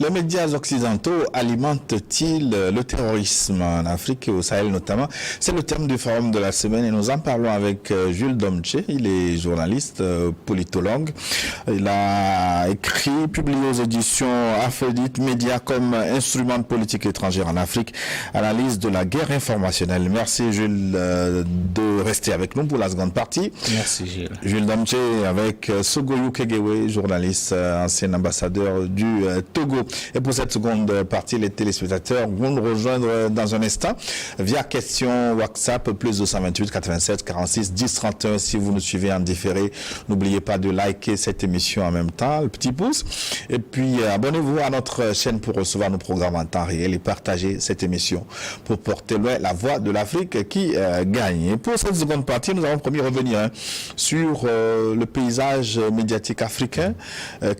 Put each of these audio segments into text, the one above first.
Les médias occidentaux alimentent-ils le terrorisme en Afrique et au Sahel notamment? C'est le thème du forum de la semaine et nous en parlons avec Jules Domche. Il est journaliste, politologue. Il a écrit, publié aux éditions Aphrodite Média comme instrument de politique étrangère en Afrique, analyse de la guerre informationnelle. Merci Jules de rester avec nous pour la seconde partie. Merci Gilles. Jules Domche avec Sogoyou Kegewe, journaliste, ancien ambassadeur du Togo. Et pour cette seconde partie, les téléspectateurs vont nous rejoindre dans un instant via question WhatsApp plus 228 87 46 10 31. Si vous nous suivez en différé, n'oubliez pas de liker cette émission en même temps, le petit pouce. Et puis abonnez-vous à notre chaîne pour recevoir nos programmes en temps réel et partagez cette émission pour porter loin la voix de l'Afrique qui gagne. Et pour cette seconde partie, nous allons promis revenir sur le paysage médiatique africain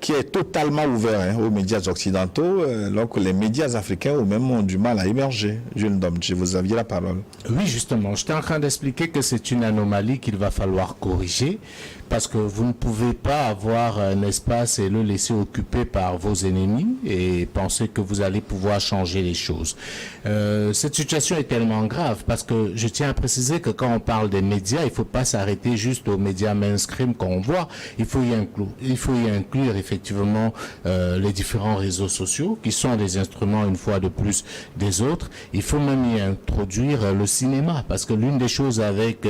qui est totalement ouvert aux médias occidentaux, donc les médias africains au même ont du mal à émerger. Jules Domche, vous aviez la parole. Oui, justement, j'étais en train d'expliquer que c'est une anomalie qu'il va falloir corriger parce que vous ne pouvez pas avoir un espace et le laisser occupé par vos ennemis et penser que vous allez pouvoir changer les choses. Cette situation est tellement grave parce que je tiens à préciser que quand on parle des médias, il ne faut pas s'arrêter juste aux médias mainstream qu'on voit. Il faut y inclure effectivement les différents réseaux sociaux qui sont des instruments une fois de plus des autres. Il faut même y introduire le cinéma parce que l'une des choses avec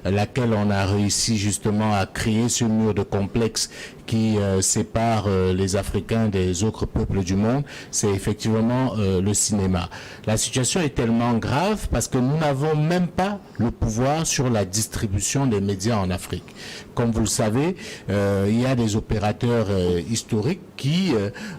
laquelle on a réussi justement à créer ce mur de complexe qui sépare les Africains des autres peuples du monde, c'est effectivement le cinéma. La situation est tellement grave parce que nous n'avons même pas le pouvoir sur la distribution des médias en Afrique. Comme vous le savez, il y a des opérateurs historiques qui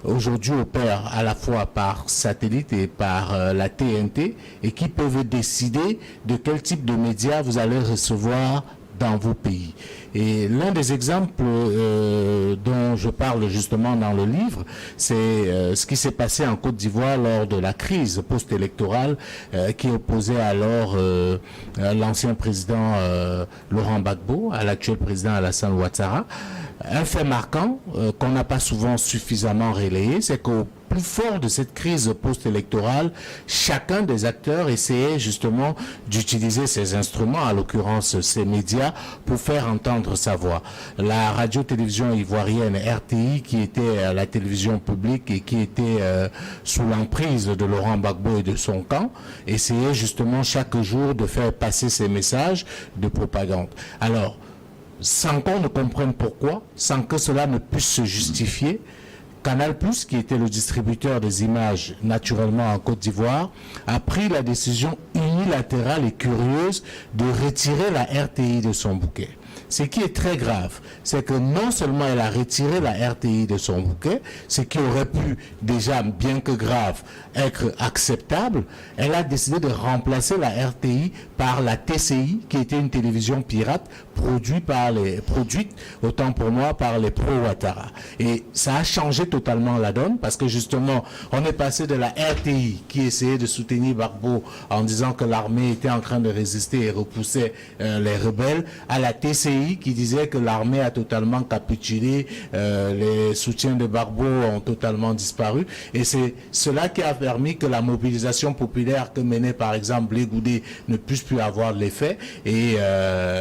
aujourd'hui opèrent à la fois par satellite et par la TNT et qui peuvent décider de quel type de médias vous allez recevoir dans vos pays. Et l'un des exemples dont je parle justement dans le livre, c'est ce qui s'est passé en Côte d'Ivoire lors de la crise post-électorale qui opposait alors l'ancien président Laurent Gbagbo à l'actuel président Alassane Ouattara. Un fait marquant qu'on n'a pas souvent suffisamment relayé, c'est qu'au plus fort de cette crise post-électorale, chacun des acteurs essayait justement d'utiliser ces instruments, à l'occurrence ces médias, pour faire entendre sa voix. La radio-télévision ivoirienne RTI, qui était la télévision publique et qui était sous l'emprise de Laurent Gbagbo et de son camp, essayait justement chaque jour de faire passer ces messages de propagande. Alors, sans qu'on ne comprenne pourquoi, sans que cela ne puisse se justifier, Canal+, qui était le distributeur des images naturellement en Côte d'Ivoire, a pris la décision unilatérale et curieuse de retirer la RTI de son bouquet. Ce qui est très grave, c'est que non seulement elle a retiré la RTI de son bouquet, ce qui aurait pu déjà, bien que grave, être acceptable, elle a décidé de remplacer la RTI par la TCI, qui était une télévision pirate produite, autant pour moi, par les pro-Ouattara. Et ça a changé totalement la donne, parce que justement, on est passé de la RTI, qui essayait de soutenir Gbagbo en disant que l'armée était en train de résister et repoussait les rebelles, à la TCI, qui disait que l'armée a totalement capitulé, les soutiens de Gbagbo ont totalement disparu, et c'est cela qui a permis que la mobilisation populaire que menait par exemple Blé Goudé ne puisse plus avoir de l'effet, et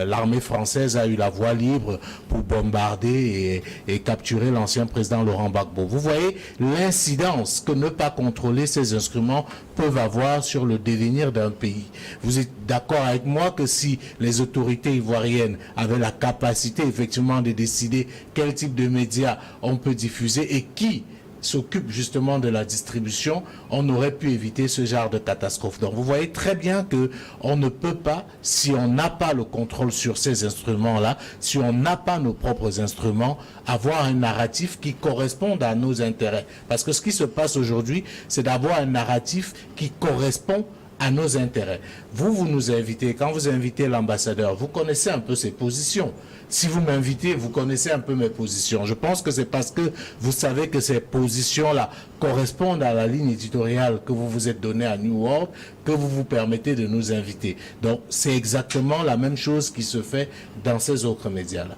l'armée française a eu la voie libre pour bombarder et capturer l'ancien président Laurent Gbagbo. Vous voyez l'incidence que ne pas contrôler ces instruments peuvent avoir sur le devenir d'un pays. Vous êtes d'accord avec moi que si les autorités ivoiriennes avaient la capacité effectivement de décider quel type de médias on peut diffuser et qui s'occupe justement de la distribution, on aurait pu éviter ce genre de catastrophe. Donc vous voyez très bien que on ne peut pas, si on n'a pas le contrôle sur ces instruments-là, si on n'a pas nos propres instruments, avoir un narratif qui corresponde à nos intérêts. Parce que ce qui se passe aujourd'hui, c'est d'avoir un narratif qui correspond à nos intérêts. Vous nous invitez, quand vous invitez l'ambassadeur, vous connaissez un peu ses positions. Si vous m'invitez, vous connaissez un peu mes positions. Je pense que c'est parce que vous savez que ces positions-là correspondent à la ligne éditoriale que vous vous êtes donnée à New World, que vous vous permettez de nous inviter. Donc, c'est exactement la même chose qui se fait dans ces autres médias-là.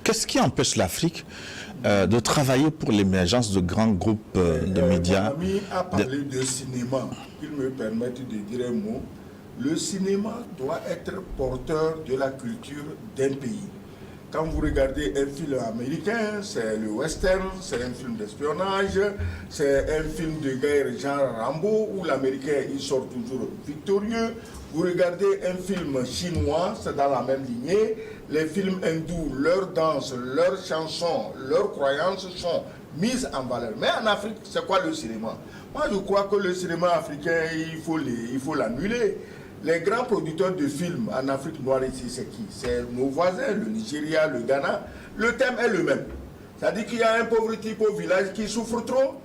Qu'est-ce qui empêche l'Afrique de travailler pour l'émergence de grands groupes de médias? Mon ami a parlé de cinéma. Qu'il me permette de dire un mot. Le cinéma doit être porteur de la culture d'un pays. Quand vous regardez un film américain, c'est le western, c'est un film d'espionnage, c'est un film de guerre genre Rambo, où l'américain il sort toujours victorieux. Vous regardez un film chinois, c'est dans la même lignée. Les films hindous, leurs danses, leurs chansons, leurs croyances sont mises en valeur. Mais en Afrique, c'est quoi le cinéma? Moi, je crois que le cinéma africain, il faut l'annuler. Les grands producteurs de films en Afrique noire ici, c'est qui? C'est nos voisins, le Nigeria, le Ghana. Le thème est le même. C'est-à-dire qu'il y a un pauvre type au village qui souffre trop,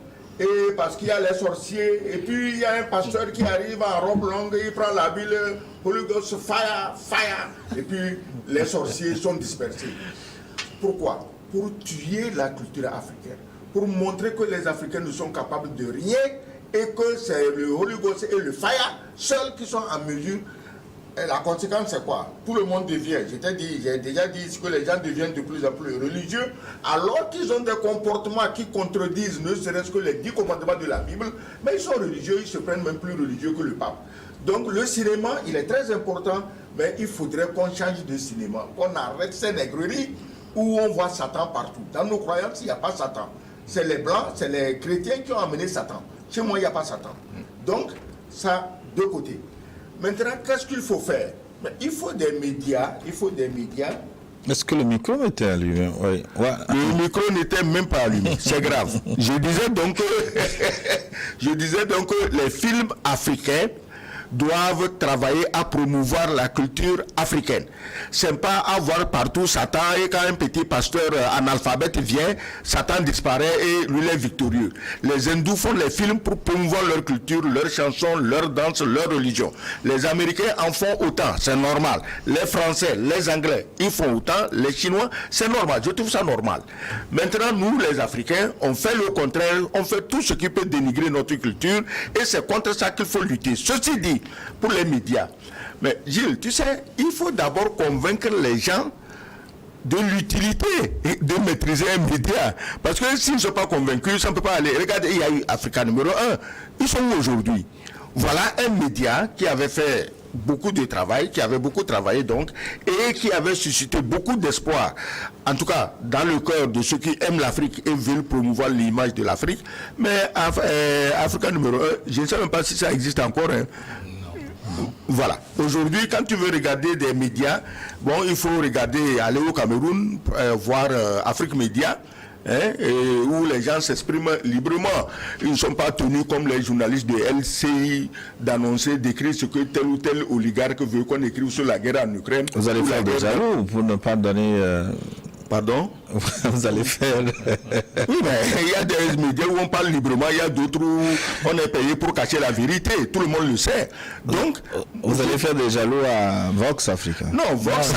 et parce qu'il y a les sorciers, et puis il y a un pasteur qui arrive en robe longue, il prend la Bible, Holy Ghost, fire, fire, et puis les sorciers sont dispersés. Pourquoi? Pour tuer la culture africaine, pour montrer que les Africains ne sont capables de rien, et que c'est le Holy Ghost et le fire seuls qui sont en mesure. Et la conséquence, c'est quoi? Tout le monde devient, j'ai déjà dit que les gens deviennent de plus en plus religieux, alors qu'ils ont des comportements qui contredisent ne serait-ce que les 10 commandements de la Bible, mais ils sont religieux, ils se prennent même plus religieux que le pape. Donc le cinéma, il est très important, mais il faudrait qu'on change de cinéma, qu'on arrête ces nègreries où on voit Satan partout. Dans nos croyances, il n'y a pas Satan. C'est les Blancs, c'est les chrétiens qui ont amené Satan. Chez moi, il n'y a pas Satan. Donc, ça, de côté. Maintenant, qu'est-ce qu'il faut faire? Il faut des médias, Est-ce que le micro était allumé? Oui. Ouais. Le micro n'était même pas allumé, c'est grave. Je disais donc que les films africains doivent travailler à promouvoir la culture africaine. C'est pas avoir partout Satan et quand un petit pasteur analphabète vient, Satan disparaît et lui il est victorieux. Les hindous font les films pour promouvoir leur culture, leurs chansons, leurs danses, leur religion. Les Américains en font autant, c'est normal. Les Français, les Anglais, ils font autant. Les Chinois, c'est normal. Je trouve ça normal. Maintenant, nous, les Africains, on fait le contraire. On fait tout ce qui peut dénigrer notre culture et c'est contre ça qu'il faut lutter. Ceci dit, pour les médias. Mais Gilles, tu sais, il faut d'abord convaincre les gens de l'utilité de maîtriser un média. Parce que s'ils ne sont pas convaincus, ça ne peut pas aller. Regardez, il y a eu Africa numéro 1. Ils sont où aujourd'hui? Voilà un média qui avait fait beaucoup de travail, qui avait beaucoup travaillé donc, et qui avait suscité beaucoup d'espoir, en tout cas dans le cœur de ceux qui aiment l'Afrique et veulent promouvoir l'image de l'Afrique. Mais Africa numéro 1, je ne sais même pas si ça existe encore. Hein. Voilà. Aujourd'hui, quand tu veux regarder des médias, bon, il faut regarder, aller au Cameroun, voir Afrique Média, hein, où les gens s'expriment librement. Ils ne sont pas tenus comme les journalistes de LCI d'annoncer, d'écrire ce que tel ou tel oligarque veut qu'on écrive sur la guerre en Ukraine. Vous allez faire des jaloux pour ne pas donner... Pardon? Vous allez faire... Oui, mais il y a des médias où on parle librement, il y a d'autres où on est payé pour cacher la vérité. Tout le monde le sait. Donc, vous allez faire des jaloux à Vox Africa? Non, Vox,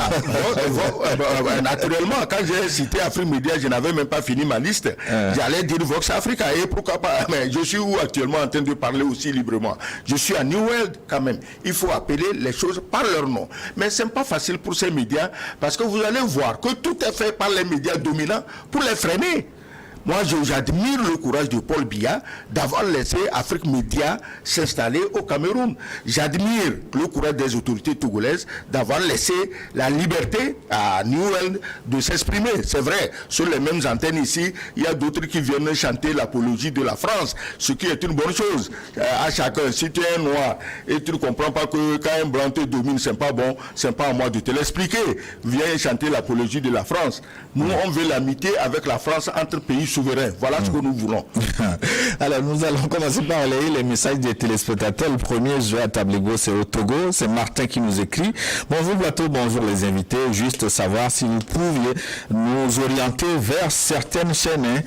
naturellement, quand j'ai cité Afrique Média, je n'avais même pas fini ma liste. J'allais dire Vox Africa et pourquoi pas. Mais je suis où actuellement en train de parler aussi librement? Je suis à New World quand même. Il faut appeler les choses par leur nom. Mais ce n'est pas facile pour ces médias parce que vous allez voir que tout est fait par les médias dominants pour les freiner. Moi, j'admire le courage de Paul Biya d'avoir laissé Afrique Média s'installer au Cameroun. J'admire le courage des autorités togolaises d'avoir laissé la liberté à New World de s'exprimer. C'est vrai, sur les mêmes antennes ici, il y a d'autres qui viennent chanter l'apologie de la France, ce qui est une bonne chose. À chacun, si tu es un noir et tu ne comprends pas que quand un blanc te domine, c'est pas bon, c'est pas à moi de te l'expliquer. Viens chanter l'apologie de la France. Nous, on veut l'amitié avec la France entre pays souverain. Voilà ce que nous voulons. Alors, nous allons commencer par relayer les messages des téléspectateurs. Le premier, je vais à Tabligo, c'est au Togo. C'est Martin qui nous écrit. Bonjour plateau, bonjour les invités. Juste savoir si vous pouviez nous orienter vers certaines chaînes,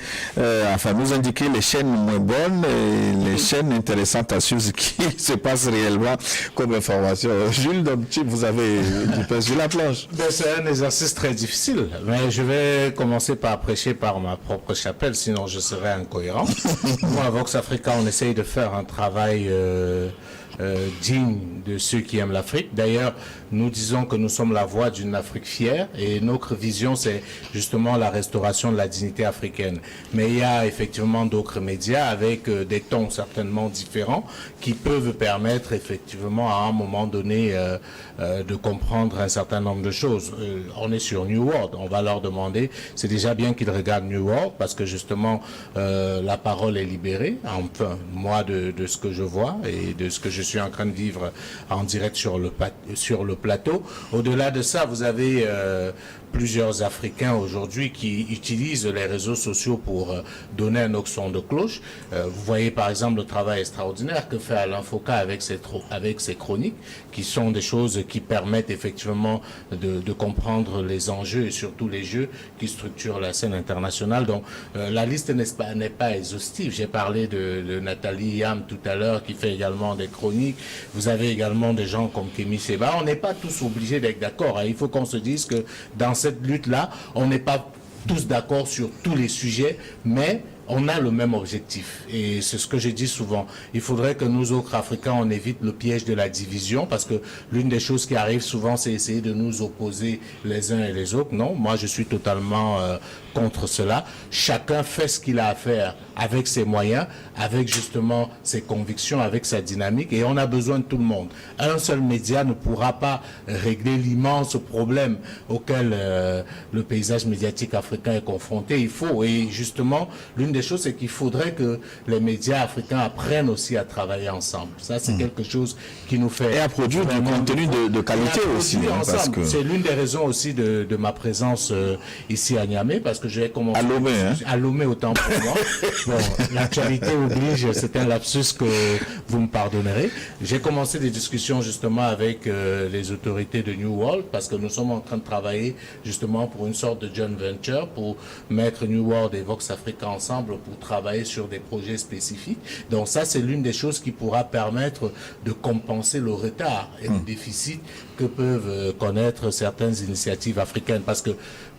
enfin nous indiquer les chaînes moins bonnes et les chaînes intéressantes à suivre ce qui se passe réellement comme information. Jules, donc, vous avez du pain sur la planche. C'est un exercice très difficile, mais je vais commencer par prêcher par ma propre chapelle, sinon je serais incohérent. Moi, à Vox Africa, on essaye de faire un travail digne de ceux qui aiment l'Afrique. D'ailleurs, nous disons que nous sommes la voix d'une Afrique fière et notre vision, c'est justement la restauration de la dignité africaine. Mais il y a effectivement d'autres médias avec des tons certainement différents qui peuvent permettre effectivement à un moment donné de comprendre un certain nombre de choses. On est sur New World, on va leur demander, c'est déjà bien qu'ils regardent New World parce que justement la parole est libérée, enfin moi de ce que je vois et de ce que je suis en train de vivre en direct sur le plateau. Au-delà de ça, vous avez plusieurs Africains aujourd'hui qui utilisent les réseaux sociaux pour donner un autre son de cloche. Vous voyez par exemple le travail extraordinaire que fait Alain Foka avec ses chroniques, qui sont des choses qui permettent effectivement de comprendre les enjeux et surtout les jeux qui structurent la scène internationale. Donc la liste n'est pas exhaustive. J'ai parlé de Nathalie Yam tout à l'heure qui fait également des chroniques. Vous avez également des gens comme Kémy Séba. On n'est pas tous obligés d'être d'accord. Il faut qu'on se dise que dans cette lutte-là, on n'est pas tous d'accord sur tous les sujets, mais on a le même objectif. Et c'est ce que je dis souvent. Il faudrait que nous autres Africains, on évite le piège de la division, parce que l'une des choses qui arrive souvent, c'est essayer de nous opposer les uns et les autres. Non, moi je suis totalement contre cela. Chacun fait ce qu'il a à faire avec ses moyens, avec justement ses convictions, avec sa dynamique, et on a besoin de tout le monde. Un seul média ne pourra pas régler l'immense problème auquel le paysage médiatique africain est confronté. Il faut, et justement, l'une des choses, c'est qu'il faudrait que les médias africains apprennent aussi à travailler ensemble. Ça, c'est quelque chose qui nous fait... Et à produire du contenu de qualité aussi. Parce que... C'est l'une des raisons aussi de ma présence ici à Niamey, parce que j'ai commencé... À Lomé, autant pour moi. Bon, l'actualité oblige, c'est un lapsus que vous me pardonnerez. J'ai commencé des discussions justement avec les autorités de New World, parce que nous sommes en train de travailler justement pour une sorte de joint venture, pour mettre New World et Vox Africa ensemble pour travailler sur des projets spécifiques. Donc ça, c'est l'une des choses qui pourra permettre de compenser le retard et le déficit que peuvent connaître certaines initiatives africaines. Parce que,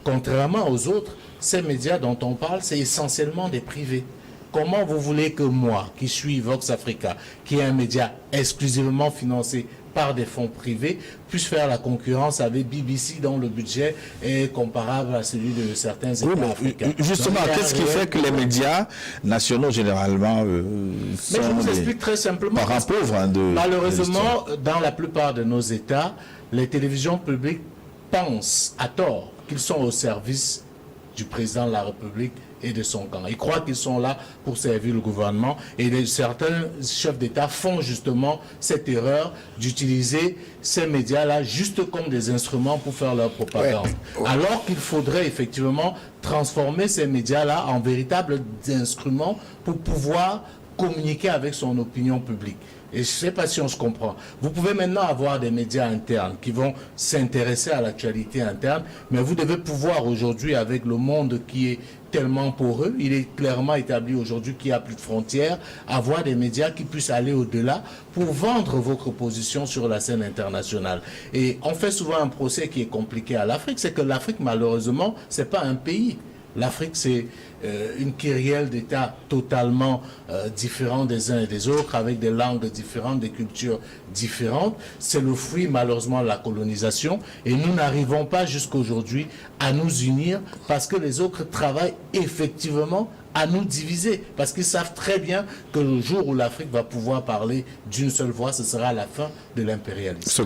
contrairement aux autres, ces médias dont on parle, c'est essentiellement des privés. Comment vous voulez que moi, qui suis Vox Africa, qui est un média exclusivement financé par des fonds privés, puisse faire la concurrence avec BBC dont le budget est comparable à celui de certains États africains. Justement, qu'est-ce qui fait que les médias nationaux, généralement, sont mais je vous explique très simplement. Parents pauvres malheureusement, dans la plupart de nos États, les télévisions publiques pensent à tort qu'ils sont au service du président de la République et de son camp. Ils croient qu'ils sont là pour servir le gouvernement, et certains chefs d'État font justement cette erreur d'utiliser ces médias-là juste comme des instruments pour faire leur propagande. Alors qu'il faudrait effectivement transformer ces médias-là en véritables instruments pour pouvoir communiquer avec son opinion publique. Et je ne sais pas si on se comprend. Vous pouvez maintenant avoir des médias internes qui vont s'intéresser à l'actualité interne, mais vous devez pouvoir aujourd'hui, avec le monde qui est tellement poreux, il est clairement établi aujourd'hui qu'il n'y a plus de frontières, avoir des médias qui puissent aller au-delà pour vendre votre position sur la scène internationale. Et on fait souvent un procès qui est compliqué à l'Afrique, c'est que l'Afrique, malheureusement, ce n'est pas un pays. L'Afrique, c'est une kyrielle d'États totalement différents des uns et des autres, avec des langues différentes, des cultures différentes. C'est le fruit, malheureusement, de la colonisation. Et nous n'arrivons pas jusqu'aujourd'hui à nous unir parce que les autres travaillent effectivement à nous diviser. Parce qu'ils savent très bien que le jour où l'Afrique va pouvoir parler d'une seule voix, ce sera la fin de l'impérialisme.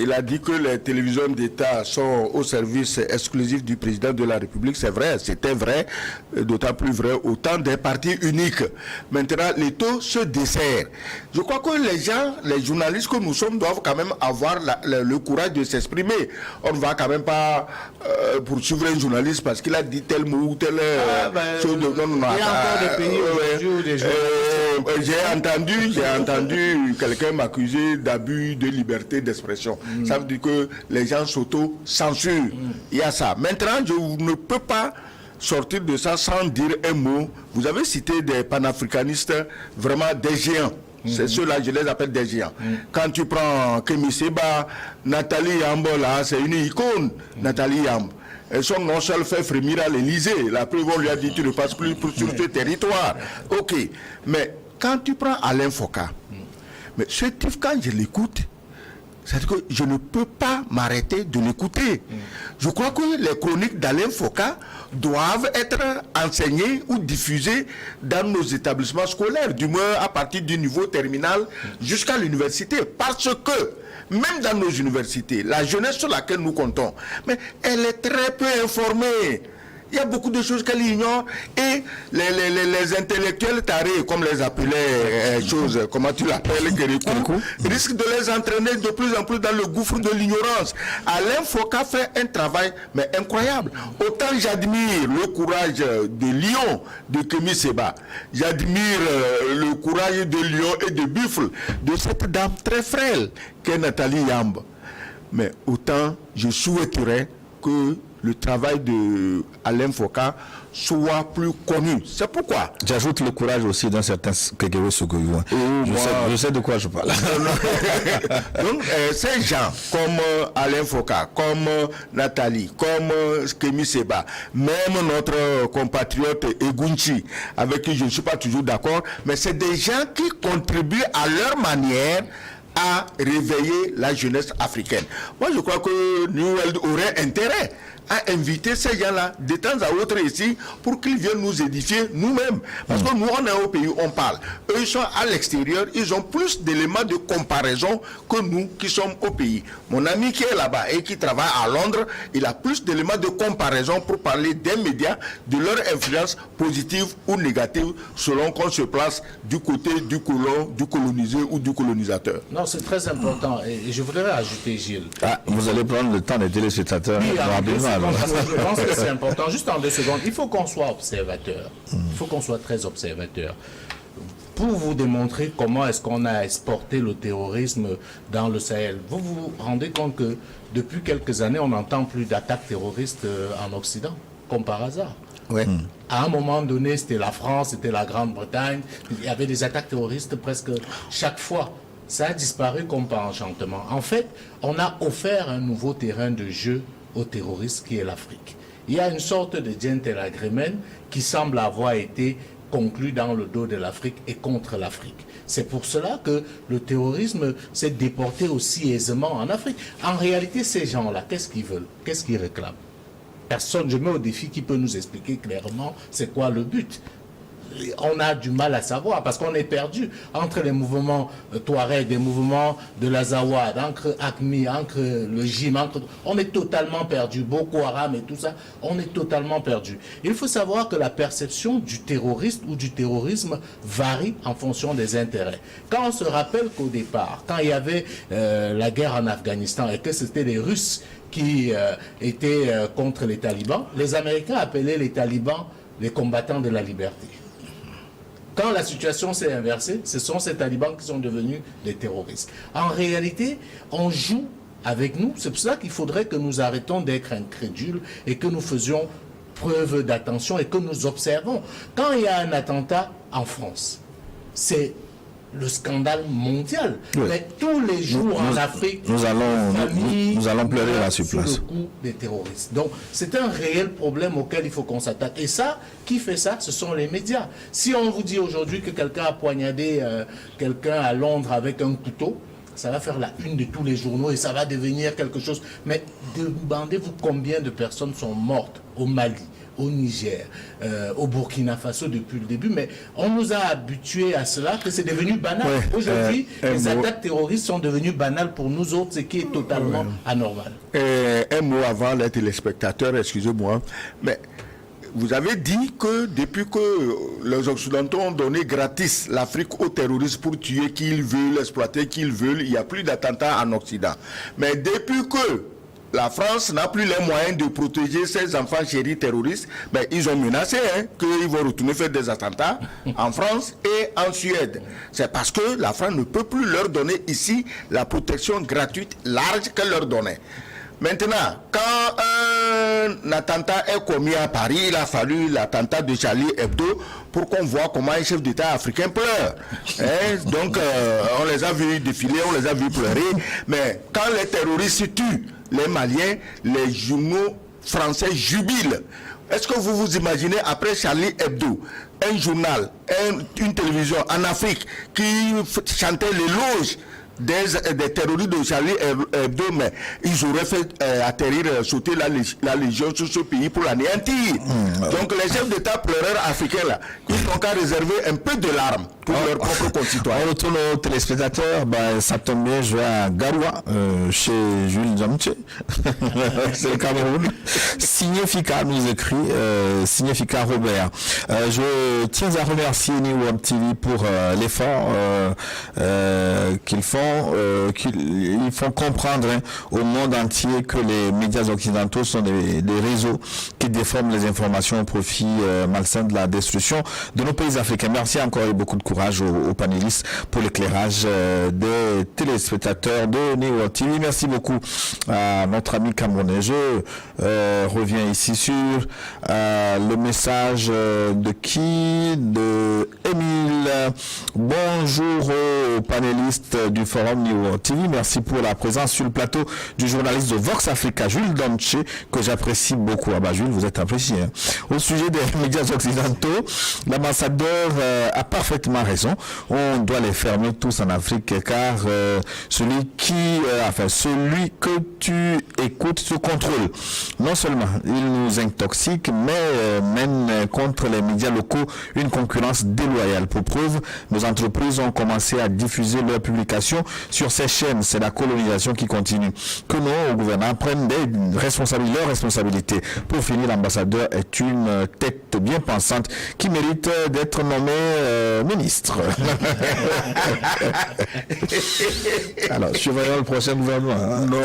Il a dit que les télévisions d'État sont au service exclusif du président de la République. C'est vrai, c'était vrai, d'autant plus vrai au temps des partis uniques. Maintenant, les taux se desserrent. Je crois que les gens, les journalistes que nous sommes, doivent quand même avoir le courage de s'exprimer. On ne va quand même pas poursuivre un journaliste parce qu'il a dit tel mot ou tel... chose de... Non, il y a encore des pays aujourd'hui où des journalistes... J'ai entendu quelqu'un m'accuser d'abus de liberté d'expression. Ça veut dire que les gens s'auto-censurent. Il y a ça. Maintenant, je ne peux pas sortir de ça sans dire un mot. Vous avez cité des panafricanistes, vraiment des géants. C'est ceux-là, je les appelle des géants. Quand tu prends Kémy Séba, Nathalie Yambo, là, c'est une icône, Nathalie Yambo. Et son nom seul fait frémir à l'Élysée. La preuve, on lui a dit, tu ne passes plus sur ce territoire. Ok. Mais quand tu prends Alain Foka, Mais ce type, quand je l'écoute, c'est-à-dire que je ne peux pas m'arrêter de l'écouter. Je crois que les chroniques d'Alain Foka doivent être enseignées ou diffusées dans nos établissements scolaires, du moins à partir du niveau terminal jusqu'à l'université. Parce que, même dans nos universités, la jeunesse sur laquelle nous comptons, mais elle est très peu informée. Il y a beaucoup de choses qu'elle ignore et les intellectuels tarés, comme les appelait comment tu l'appelles, Kérékou, risquent de les entraîner de plus en plus dans le gouffre de l'ignorance. Alain Foka fait un travail mais incroyable. Autant j'admire le courage de Lyon, de Kémy Séba, j'admire le courage de Lyon et de Buffle, de cette dame très frêle qu'est Nathalie Yamb. Mais autant je souhaiterais que le travail de Alain Foka soit plus connu. C'est pourquoi. J'ajoute le courage aussi d'un certain Kegewe Sogoyou. Je sais de quoi je parle. Donc, ces gens comme Alain Foka, comme Nathalie, comme Kémy Séba, même notre compatriote Egunchi, avec qui je ne suis pas toujours d'accord, mais c'est des gens qui contribuent à leur manière à réveiller la jeunesse africaine. Moi, je crois que New World aurait intérêt à inviter ces gens-là de temps à autre ici pour qu'ils viennent nous édifier nous-mêmes. Parce que nous, on est au pays où on parle. Eux, ils sont à l'extérieur, ils ont plus d'éléments de comparaison que nous qui sommes au pays. Mon ami qui est là-bas et qui travaille à Londres, il a plus d'éléments de comparaison pour parler des médias, de leur influence positive ou négative, selon qu'on se place du côté du colon, du colonisé ou du colonisateur. Non, c'est très important. Et je voudrais ajouter, Gilles. Ah, vous allez prendre le temps des téléspectateurs rapidement. Je pense que c'est important. Juste en 2 secondes, il faut qu'on soit observateur. Il faut qu'on soit très observateur. Pour vous démontrer comment est-ce qu'on a exporté le terrorisme dans le Sahel, vous vous rendez compte que depuis quelques années, on n'entend plus d'attaques terroristes en Occident, comme par hasard. Ouais. À un moment donné, c'était la France, c'était la Grande-Bretagne. Il y avait des attaques terroristes presque chaque fois. Ça a disparu comme par enchantement. En fait, on a offert un nouveau terrain de jeu aux terroristes qui est l'Afrique. Il y a une sorte de gentle agreement qui semble avoir été conclu dans le dos de l'Afrique et contre l'Afrique. C'est pour cela que le terrorisme s'est déporté aussi aisément en Afrique. En réalité, ces gens-là, qu'est-ce qu'ils veulent? Qu'est-ce qu'ils réclament? Personne, je mets au défi qui peut nous expliquer clairement c'est quoi le but. On a du mal à savoir parce qu'on est perdu entre les mouvements Touareg, des mouvements de l'Azawad, entre AQMI, entre le JIM, on est totalement perdu. Boko Haram et tout ça, on est totalement perdu. Il faut savoir que la perception du terroriste ou du terrorisme varie en fonction des intérêts. Quand on se rappelle qu'au départ, quand il y avait la guerre en Afghanistan et que c'était les Russes qui étaient contre les talibans, les Américains appelaient les talibans les combattants de la liberté. Quand la situation s'est inversée, ce sont ces talibans qui sont devenus des terroristes. En réalité, on joue avec nous. C'est pour ça qu'il faudrait que nous arrêtons d'être incrédules et que nous faisions preuve d'attention et que nous observons. Quand il y a un attentat en France, c'est le scandale mondial. Oui. Mais tous les jours en Afrique, nous allons pleurer là sur place. Le coup des terroristes. Donc, c'est un réel problème auquel il faut qu'on s'attaque. Et ça, qui fait ça? Ce sont les médias. Si on vous dit aujourd'hui que quelqu'un a poignardé quelqu'un à Londres avec un couteau, ça va faire la une de tous les journaux et ça va devenir quelque chose. Mais demandez-vous combien de personnes sont mortes au Mali, au Niger, au Burkina Faso depuis le début, mais on nous a habitués à cela, que c'est devenu banal. Ouais, aujourd'hui, les attaques terroristes sont devenues banales pour nous autres, ce qui est totalement anormal. Un mot avant les téléspectateurs, excusez-moi, mais vous avez dit que depuis que les Occidentaux ont donné gratis l'Afrique aux terroristes pour tuer qui ils veulent, exploiter qui ils veulent, il n'y a plus d'attentats en Occident. Mais depuis que la France n'a plus les moyens de protéger ses enfants chéris terroristes, mais ils ont menacé qu'ils vont retourner faire des attentats en France et en Suède. C'est parce que la France ne peut plus leur donner ici la protection gratuite large qu'elle leur donnait. Maintenant, quand un attentat est commis à Paris, il a fallu l'attentat de Charlie Hebdo pour qu'on voit comment un chef d'État africain pleure. Donc, on les a vus défiler, on les a vus pleurer. Mais quand les terroristes tuent les Maliens, les journaux français jubilent. Est-ce que vous vous imaginez, après Charlie Hebdo, un journal, une télévision en Afrique qui chantait l'éloge des terroristes de Charlie Hebdo, mais ils auraient fait sauter la légion sur ce pays pour l'anéantir. Donc les chefs d'État pleureurs africains là, ils n'ont qu'à réserver un peu de larmes pour leurs propres concitoyens. On retourne aux téléspectateurs, ça tombe bien, je vais à Garoua, chez Jules Domche, c'est le Cameroun. Significa nous écrit, Significa Robert. Je tiens à remercier New World TV pour l'effort qu'ils font. Ils font comprendre au monde entier que les médias occidentaux sont des réseaux qui déforment les informations au profit malsain de la destruction de nos pays africains. Merci encore et beaucoup de courage aux panélistes pour l'éclairage des téléspectateurs de Neo TV. Merci beaucoup à notre ami camerounais. Je reviens ici sur le message de qui? De Émile. Bonjour aux panélistes du Forum New TV. Merci pour la présence sur le plateau du journaliste de Vox Africa, Jules Domche, que j'apprécie beaucoup. Ah bah Jules, vous êtes apprécié. Au sujet des médias occidentaux, l'ambassadeur a parfaitement raison. On doit les fermer tous en Afrique, car celui que tu écoutes te contrôle. Non seulement il nous intoxique, mais mène contre les médias locaux une concurrence déloyale. Pour preuve, nos entreprises ont commencé à diffuser leurs publications sur ces chaînes. C'est la colonisation qui continue. Que nos gouvernants prennent leurs responsabilités. Pour finir, l'ambassadeur est une tête bien pensante qui mérite d'être nommé ministre. Alors, surveillons le prochain gouvernement. Hein? Non,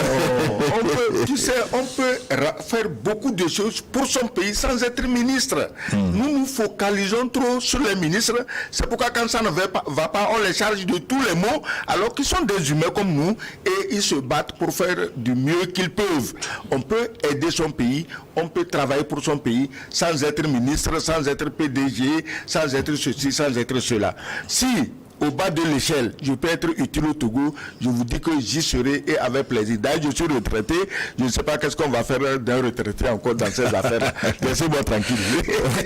on peut faire beaucoup de choses pour son pays sans être ministre. Nous nous focalisons trop sur les ministres. C'est pourquoi quand ça ne va pas, on les charge de tous les maux, alors qu'ils sont des humains comme nous et ils se battent pour faire du mieux qu'ils peuvent. On peut aider son pays, on peut travailler pour son pays sans être ministre, sans être PDG, sans être ceci, sans être cela. Si au bas de l'échelle, je peux être utile au Togo, je vous dis que j'y serai et avec plaisir. D'ailleurs, je suis retraité, je ne sais pas qu'est-ce qu'on va faire d'un retraité encore dans ces affaires. Laissez-moi tranquille.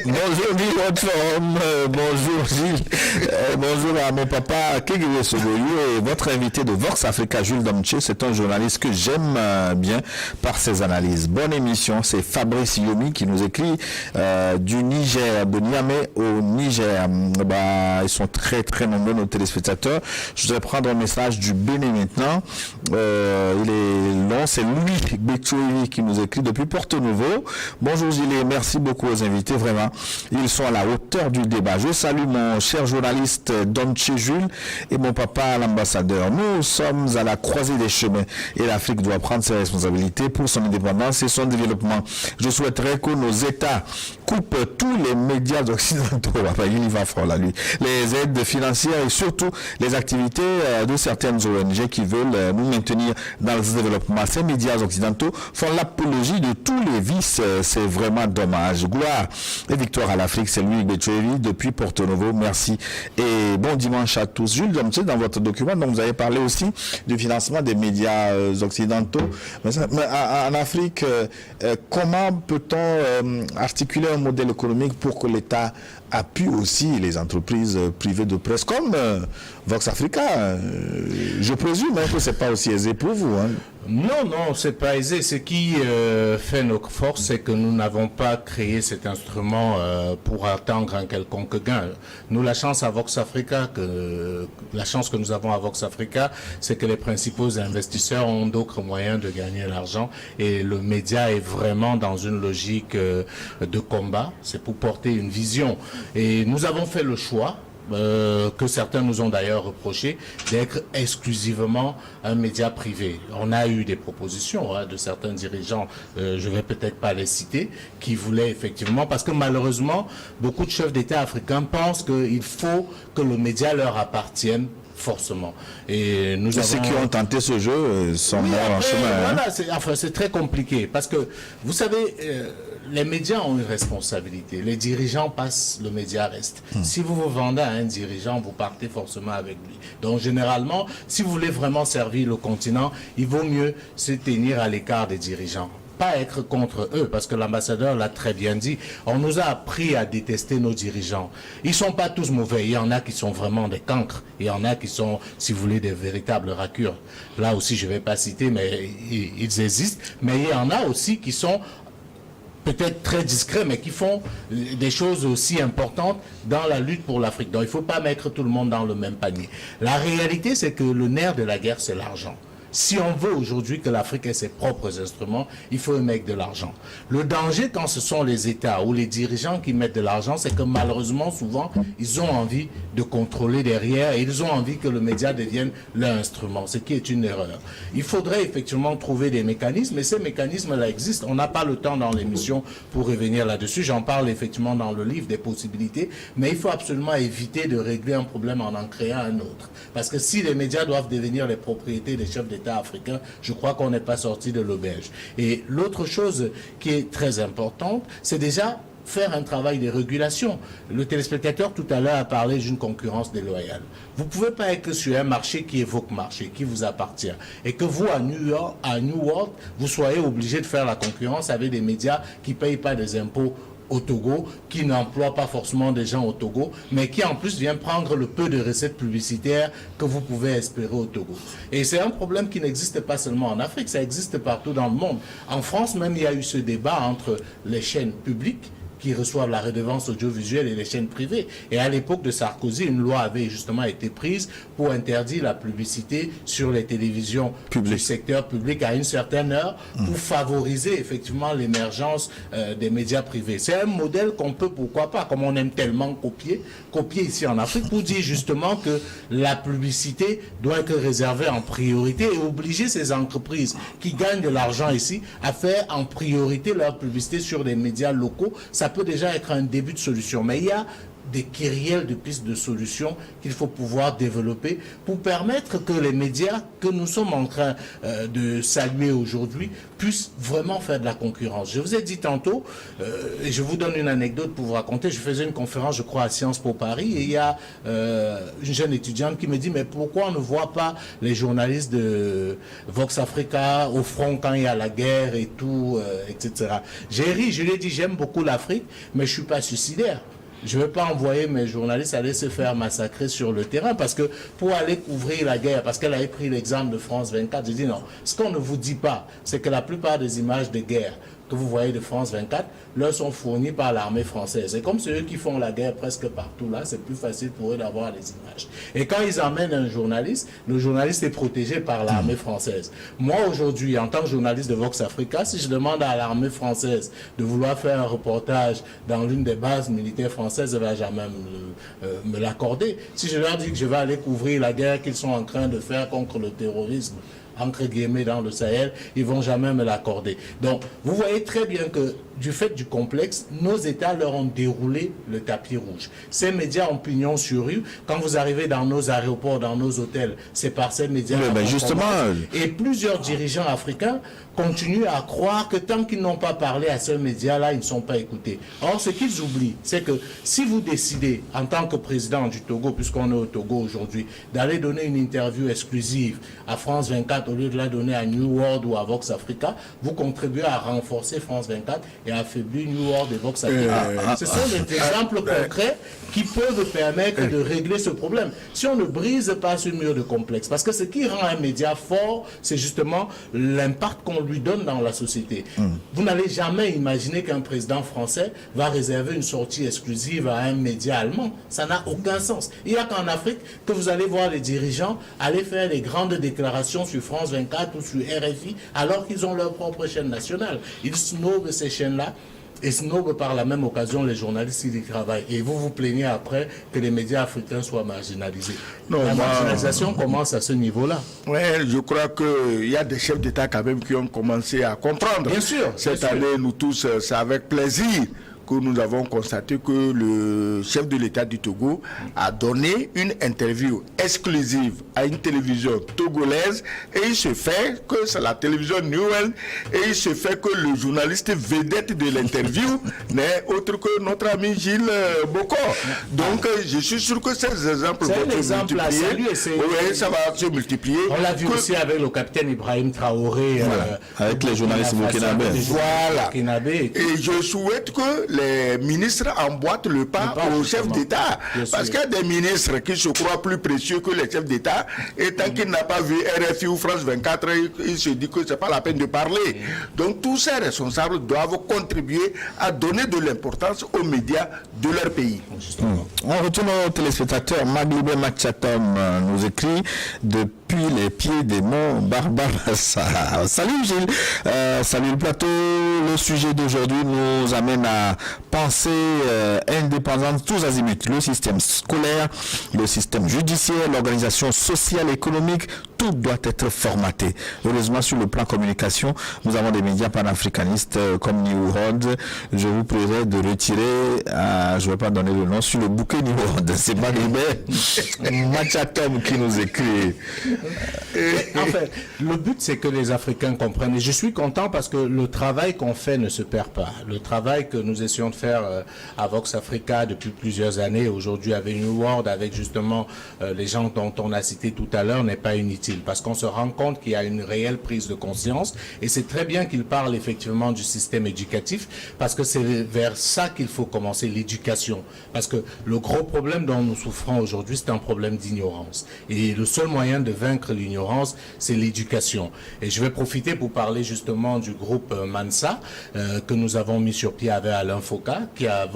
Bonjour bonjour Gilles, bonjour à mon papa Kegwe Sogoyou et votre invité de Vox Africa, Jules Domche. C'est un journaliste que j'aime bien par ses analyses. Bonne émission, c'est Fabrice Yomi qui nous écrit du Niger, de Niamey au Niger. Ils sont très très nombreux nos téléspectateurs. Je voudrais prendre un message du Bénin maintenant. Il est long, c'est Louis Betchoui qui nous écrit depuis Porto Novo. Bonjour Gilles, merci beaucoup aux invités, vraiment. Ils sont à la hauteur du débat. Je salue mon cher journaliste Domche Jules et mon papa l'ambassadeur. Nous sommes à la croisée des chemins et l'Afrique doit prendre ses responsabilités pour son indépendance et son développement. Je souhaiterais que nos États coupent tous les médias occidentaux, il va fort là lui, les aides financières et surtout les activités de certaines ONG qui veulent nous maintenir dans le développement. Ces médias occidentaux font l'apologie de tous les vices. C'est vraiment dommage. Gloire et victoire à l'Afrique. C'est Louis Betchevi depuis Porto Novo. Merci et bon dimanche à tous. Jules Domche, dans votre document, donc vous avez parlé aussi du financement des médias occidentaux. Mais en Afrique, comment peut-on articuler un modèle économique pour que l'État appuie aussi les entreprises privées de presse comme Vox Africa? Je présume que c'est pas aussi aisé pour vous. Hein. Non, c'est pas aisé. Ce qui fait notre force, c'est que nous n'avons pas créé cet instrument pour attendre un quelconque gain. Nous, la chance que nous avons à Vox Africa, c'est que les principaux investisseurs ont d'autres moyens de gagner l'argent et le média est vraiment dans une logique de combat. C'est pour porter une vision. Et nous avons fait le choix, que certains nous ont d'ailleurs reproché, d'être exclusivement un média privé. On a eu des propositions de certains dirigeants, je vais peut-être pas les citer, qui voulaient effectivement, parce que malheureusement, beaucoup de chefs d'État africains pensent qu'il faut que le média leur appartienne forcément. Et nous avons... Ceux qui ont tenté ce jeu sont morts en chemin. Voilà, c'est très compliqué, parce que, vous savez... les médias ont une responsabilité. Les dirigeants passent, le média reste. Si vous vous vendez à un dirigeant, vous partez forcément avec lui. Donc, généralement, si vous voulez vraiment servir le continent, il vaut mieux se tenir à l'écart des dirigeants. pas être contre eux, parce que l'ambassadeur l'a très bien dit. On nous a appris à détester nos dirigeants. Ils sont pas tous mauvais. Il y en a qui sont vraiment des cancres. Il y en a qui sont, si vous voulez, des véritables racures. Là aussi, je vais pas citer, mais ils existent. Mais il y en a aussi qui sont peut-être très discrets, mais qui font des choses aussi importantes dans la lutte pour l'Afrique. Donc il ne faut pas mettre tout le monde dans le même panier. La réalité, c'est que le nerf de la guerre, c'est l'argent. Si on veut aujourd'hui que l'Afrique ait ses propres instruments, il faut mettre de l'argent. Le danger quand ce sont les États ou les dirigeants qui mettent de l'argent, c'est que malheureusement, souvent, ils ont envie de contrôler derrière et ils ont envie que le média devienne leur instrument, ce qui est une erreur. Il faudrait effectivement trouver des mécanismes et ces mécanismes-là existent. On n'a pas le temps dans l'émission pour revenir là-dessus. J'en parle effectivement dans le livre des possibilités, mais il faut absolument éviter de régler un problème en créant un autre. Parce que si les médias doivent devenir les propriétés des chefs d'État africains, je crois qu'on n'est pas sorti de l'auberge. Et l'autre chose qui est très importante, c'est déjà faire un travail de régulation. Le téléspectateur tout à l'heure a parlé d'une concurrence déloyale. Vous ne pouvez pas être sur un marché qui est votre marché, qui vous appartient, et que vous, à Newark, vous soyez obligé de faire la concurrence avec des médias qui ne payent pas des impôts au Togo, qui n'emploie pas forcément des gens au Togo, mais qui en plus vient prendre le peu de recettes publicitaires que vous pouvez espérer au Togo. Et c'est un problème qui n'existe pas seulement en Afrique, ça existe partout dans le monde. En France même, il y a eu ce débat entre les chaînes publiques qui reçoivent la redevance audiovisuelle et les chaînes privées. Et à l'époque de Sarkozy, une loi avait justement été prise pour interdire la publicité sur les télévisions du secteur public à une certaine heure pour favoriser effectivement l'émergence des médias privés. C'est un modèle qu'on peut, pourquoi pas, comme on aime tellement copier ici en Afrique, pour dire justement que la publicité doit être réservée en priorité et obliger ces entreprises qui gagnent de l'argent ici à faire en priorité leur publicité sur des médias locaux. Ça peut déjà être un début de solution, mais il y a des kyrielles de pistes de solutions qu'il faut pouvoir développer pour permettre que les médias que nous sommes en train de saluer aujourd'hui puissent vraiment faire de la concurrence. Je vous ai dit tantôt, et je vous donne une anecdote pour vous raconter, je faisais une conférence, je crois, à Sciences Po Paris, et il y a une jeune étudiante qui me dit, mais pourquoi on ne voit pas les journalistes de Vox Africa au front quand il y a la guerre et tout, etc. J'ai ri, je lui ai dit, j'aime beaucoup l'Afrique, mais je ne suis pas suicidaire. Je ne vais pas envoyer mes journalistes aller se faire massacrer sur le terrain parce que pour aller couvrir la guerre, parce qu'elle avait pris l'exemple de France 24, j'ai dit non. Ce qu'on ne vous dit pas, c'est que la plupart des images de guerre que vous voyez de France 24 leur sont fournies par l'armée française. Et comme c'est eux qui font la guerre presque partout là, c'est plus facile pour eux d'avoir les images. Et quand ils emmènent un journaliste, le journaliste est protégé par l'armée française. Moi aujourd'hui, en tant que journaliste de Vox Africa, si je demande à l'armée française de vouloir faire un reportage dans l'une des bases militaires françaises, elle ne va jamais me l'accorder. Si je leur dis que je vais aller couvrir la guerre qu'ils sont en train de faire contre le terrorisme, entre guillemets, dans le Sahel, ils vont jamais me l'accorder. Donc, vous voyez très bien que, du fait du complexe, nos États leur ont déroulé le tapis rouge. Ces médias ont pignon sur rue. Quand vous arrivez dans nos aéroports, dans nos hôtels, c'est par ces médias. Mais justement. Et plusieurs dirigeants africains continuent à croire que tant qu'ils n'ont pas parlé à ces médias-là, ils ne sont pas écoutés. Or, ce qu'ils oublient, c'est que si vous décidez, en tant que président du Togo, puisqu'on est au Togo aujourd'hui, d'aller donner une interview exclusive à France 24 au lieu de la donner à New World ou à Vox Africa, vous contribuez à renforcer France 24 et à affaiblir New World et Vox Africa. Ce sont des exemples concrets qui peuvent permettre de régler ce problème. Si on ne brise pas ce mur de complexe, parce que ce qui rend un média fort, c'est justement l'impact qu'on lui donne dans la société. Vous n'allez jamais imaginer qu'un président français va réserver une sortie exclusive à un média allemand. Ça n'a aucun sens. Il n'y a qu'en Afrique que vous allez voir les dirigeants aller faire des grandes déclarations sur France 24 ou sur RFI alors qu'ils ont leur propre chaîne nationale. Ils snobent ces chaînes-là et snobent par la même occasion les journalistes qui y travaillent. Et vous vous plaignez après que les médias africains soient marginalisés. Non, la marginalisation commence à ce niveau-là. Oui, je crois qu'il y a des chefs d'État quand même qui ont commencé à comprendre. Bien sûr. Cette année, nous tous, c'est avec plaisir que nous avons constaté que le chef de l'État du Togo a donné une interview exclusive à une télévision togolaise et il se fait que c'est la télévision Newell et il se fait que le journaliste vedette de l'interview n'est autre que notre ami Gilles Bokor. Donc je suis sûr que ces exemples vont se multiplier. Oui, ça va se multiplier. On l'a vu aussi avec le capitaine Ibrahim Traoré. Avec les journalistes burkinabés. Voilà. Et je souhaite que les ministres emboîtent le pas aux chefs d'État. Parce qu'il y a des ministres qui se croient plus précieux que les chefs d'État. Et tant qu'il n'a pas vu RFI ou France 24, il se dit que ce n'est pas la peine de parler. Donc tous ces responsables doivent contribuer à donner de l'importance aux médias de leur pays. On retourne aux téléspectateurs. Maglibé Machatom nous écrit depuis les pieds des monts Barbassa. Salut Gilles, salut le plateau. Le sujet d'aujourd'hui nous amène à penser indépendance tous azimuts. Le système scolaire, le système judiciaire, l'organisation sociale, économique, tout doit être formaté. Heureusement, sur le plan communication, nous avons des médias panafricanistes comme New World. Je vous prierai de retirer, je ne vais pas donner le nom, sur le bouquet New World. C'est pas Machatom qui nous écrit. En fait, le but, c'est que les Africains comprennent. Et je suis content parce que le travail qu'on fait ne se perd pas. Le travail que nous essayons de faire à Vox Africa depuis plusieurs années, aujourd'hui avec New World, avec justement les gens dont on a cité tout à l'heure, n'est pas inutile. Parce qu'on se rend compte qu'il y a une réelle prise de conscience. Et c'est très bien qu'il parle effectivement du système éducatif, parce que c'est vers ça qu'il faut commencer, l'éducation. Parce que le gros problème dont nous souffrons aujourd'hui, c'est un problème d'ignorance. Et le seul moyen de vaincre l'ignorance, c'est l'éducation. Et je vais profiter pour parler justement du groupe Mansa, que nous avons mis sur pied avec Alain Foka, qui a